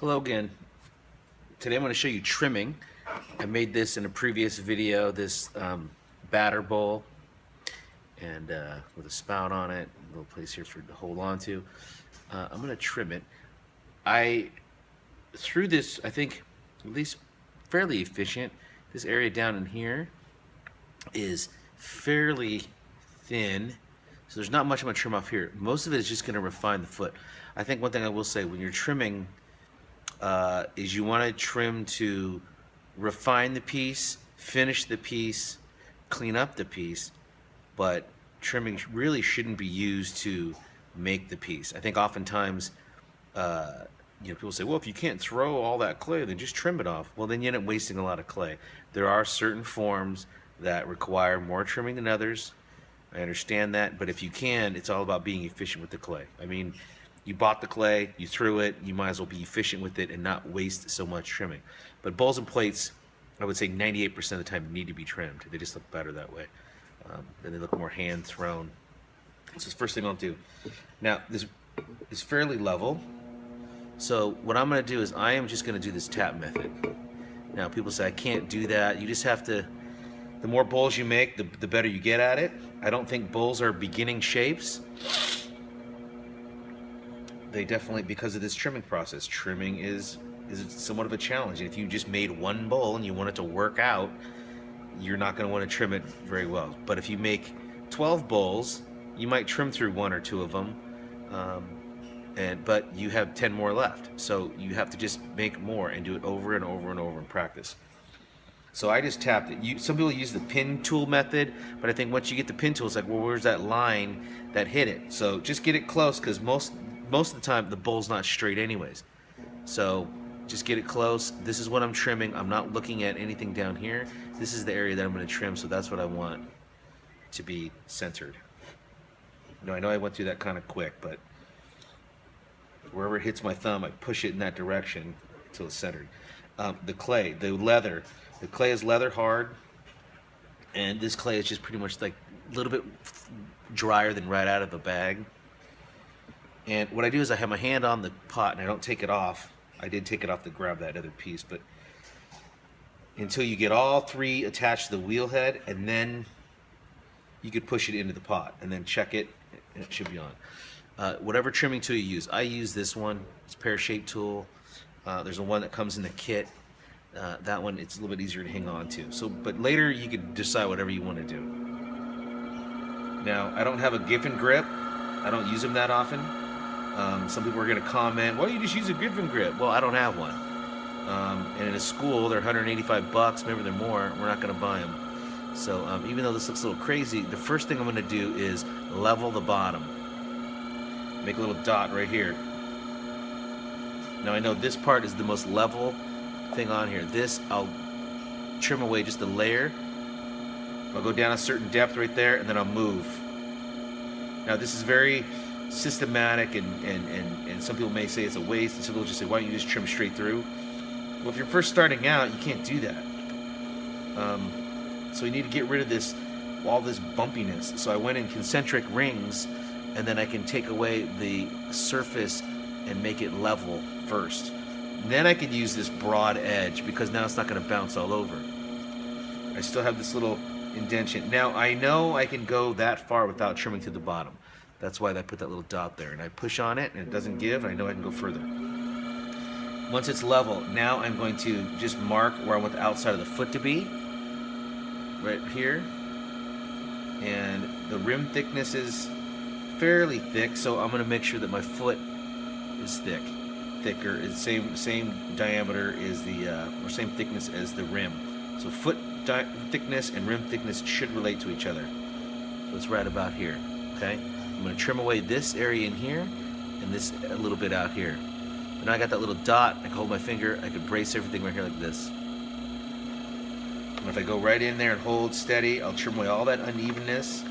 Hello again. Today I'm going to show you trimming. I made this in a previous video, this batter bowl, and with a spout on it, a little place here for to hold on to. I'm going to trim it. Through this, I think, at least fairly efficient. This area down in here is fairly thin, so there's not much I'm going to trim off here. Most of it is just going to refine the foot. I think one thing I will say, when you're trimming, is you want to trim to refine the piece, finish the piece, clean up the piece, but trimming really shouldn't be used to make the piece. I think oftentimes, people say, well, if you can't throw all that clay, then just trim it off. Well, then you end up wasting a lot of clay. There are certain forms that require more trimming than others. I understand that, but if you can, it's all about being efficient with the clay. I mean, you bought the clay, you threw it, you might as well be efficient with it and not waste so much trimming. But bowls and plates, I would say 98% of the time need to be trimmed. They just look better that way. Then they look more hand thrown. This is the first thing I'll do. Now, this is fairly level. So what I'm gonna do is I am just gonna do this tap method. Now people say I can't do that. You just have to, the more bowls you make, the better you get at it. I don't think bowls are beginning shapes. They definitely, because of this trimming process, trimming is somewhat of a challenge. And if you just made one bowl and you want it to work out, you're not going to want to trim it very well. But if you make 12 bowls, you might trim through one or two of them, but you have 10 more left. So you have to just make more and do it over and over and over in practice. So I just tapped it. Some people use the pin tool method, but I think once you get the pin tool, it's like, well, where's that line that hit it? So just get it close, because most of the time the bowl's not straight anyways. So just get it close. This is what I'm trimming. I'm not looking at anything down here. This is the area that I'm going to trim, so that's what I want to be centered. Now, I know I went through that kind of quick, but wherever it hits my thumb, I push it in that direction until it's centered. The clay, the leather. The clay is leather hard, and this clay is just pretty much like a little bit drier than right out of a bag. And what I do is I have my hand on the pot and I don't take it off. I did take it off to grab that other piece, but until you get all three attached to the wheel head, and then you could push it into the pot and then check it, and it should be on. Whatever trimming tool you use, I use this one. It's a pear-shaped tool. There's a one that comes in the kit. That one, it's a little bit easier to hang on to. So, but later you could decide whatever you want to do. Now, I don't have a Giffen grip. I don't use them that often. Some people are going to comment, well, you just use a Giffen grip. Well, I don't have one. And in a school, they're $185. Maybe they're more. We're not going to buy them. So even though this looks a little crazy, the first thing I'm going to do is level the bottom. Make a little dot right here. Now I know this part is the most level thing on here. This, I'll trim away just a layer. I'll go down a certain depth right there, and then I'll move. Now this is very systematic, and some people may say it's a waste, and some people just say, why don't you just trim straight through? Well, if you're first starting out, you can't do that. So you need to get rid of all this bumpiness. So I went in concentric rings, and then I can take away the surface and make it level first. And then I could use this broad edge, because now it's not going to bounce all over. I still have this little indentation. Now I know I can go that far without trimming to the bottom. That's why I put that little dot there, and I push on it and it doesn't give, and I know I can go further. Once it's level, now I'm going to just mark where I want the outside of the foot to be, right here. And the rim thickness is fairly thick, so I'm going to make sure that my foot is thicker. It's same diameter as or same thickness as the rim. So foot thickness and rim thickness should relate to each other. So it's right about here. Okay, I'm going to trim away this area in here and this a little bit out here. And now I got that little dot. I can hold my finger. I can brace everything right here like this. And if I go right in there and hold steady, I'll trim away all that unevenness.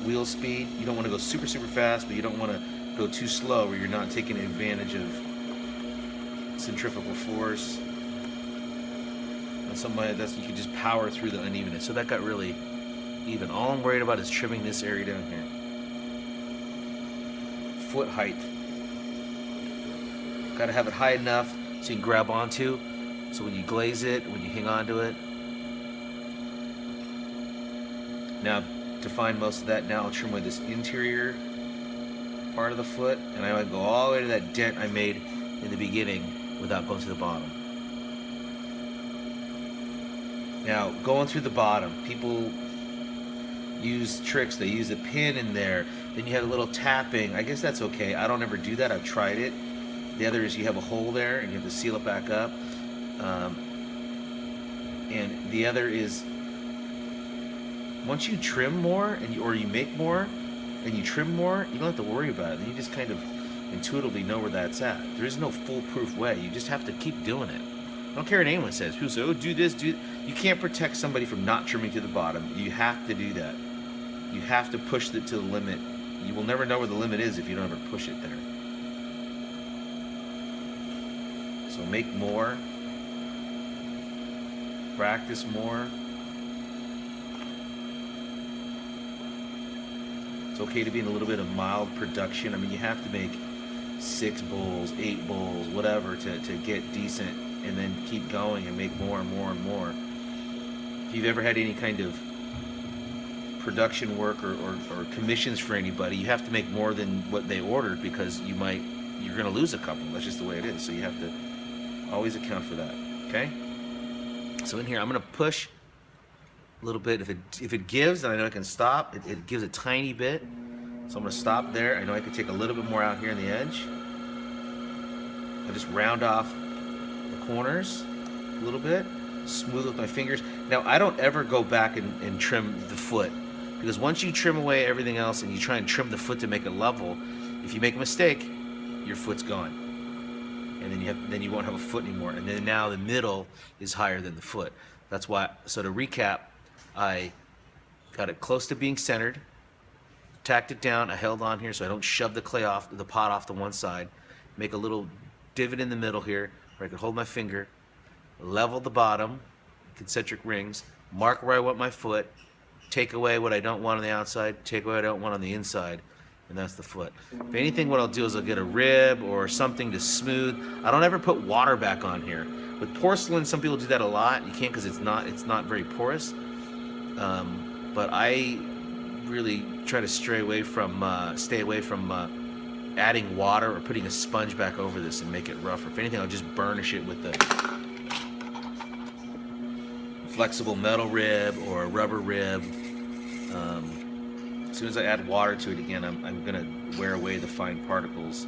Wheel speed, you don't want to go super fast, but you don't want to go too slow where you're not taking advantage of centrifugal force. And somebody you can just power through the unevenness. So that got really even. All I'm worried about is trimming this area down here. Foot height. Gotta have it high enough so you can grab onto. So when you glaze it, when you hang on to it. Now, to find most of that, now I'll trim away this interior part of the foot, and I might go all the way to that dent I made in the beginning without going to the bottom. Now, going through the bottom, people use tricks. They use a pin in there. Then you have a little tapping. I guess that's okay. I don't ever do that. I've tried it. The other is you have a hole there and you have to seal it back up. And the other is once you trim more or you make more and you trim more, you don't have to worry about it. You just kind of intuitively know where that's at. There is no foolproof way. You just have to keep doing it. I don't care what anyone says. People say, oh, do this, do... You can't protect somebody from not trimming to the bottom. You have to do that. You have to push it to the limit. You will never know where the limit is if you don't ever push it there. So make more. Practice more. It's okay to be in a little bit of mild production. I mean, you have to make 6 bowls, 8 bowls, whatever to get decent, and then keep going and make more and more and more. If you've ever had any kind of production work or commissions for anybody, you have to make more than what they ordered because you're going to lose a couple. That's just the way it is. So you have to always account for that. Okay? So in here, I'm going to push a little bit. If it gives, then I know I can stop. It gives a tiny bit. So I'm going to stop there. I know I can take a little bit more out here on the edge. I just round off the corners a little bit, smooth with my fingers. Now, I don't ever go back and trim the foot, because once you trim away everything else and you try and trim the foot to make it level, if you make a mistake, your foot's gone. And then you won't have a foot anymore. And then now the middle is higher than the foot. That's why, so to recap, I got it close to being centered, tacked it down, I held on here so I don't shove the clay off, the pot off to one side, make a little divot in the middle here where I can hold my finger, level the bottom, concentric rings, mark where I want my foot, take away what I don't want on the outside, take away what I don't want on the inside, and that's the foot. If anything, what I'll do is I'll get a rib or something to smooth. I don't ever put water back on here. With porcelain, some people do that a lot. You can't because it's not very porous. But I really try to stay away from adding water or putting a sponge back over this and make it rougher. If anything, I'll just burnish it with the flexible metal rib or a rubber rib. As soon as I add water to it again, I'm going to wear away the fine particles.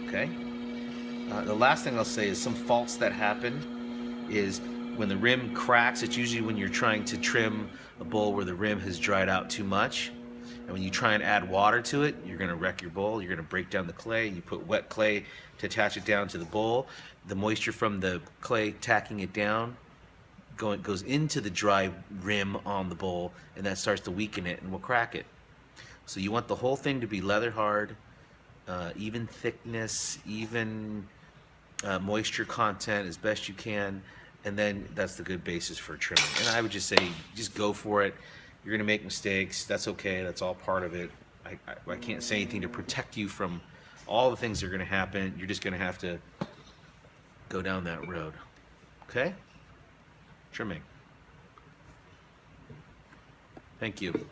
Okay? The last thing I'll say is some faults that happen is when the rim cracks. It's usually when you're trying to trim a bowl where the rim has dried out too much. And when you try and add water to it, you're going to wreck your bowl. You're going to break down the clay. You put wet clay to attach it down to the bowl. The moisture from the clay tacking it down goes into the dry rim on the bowl, and that starts to weaken it and will crack it. So you want the whole thing to be leather hard, even thickness, even moisture content as best you can, and then that's the good basis for trimming. And I would just say, just go for it. You're going to make mistakes. That's okay. That's all part of it. I can't say anything to protect you from all the things that are going to happen. You're just going to have to go down that road. Okay? Trimming. Thank you.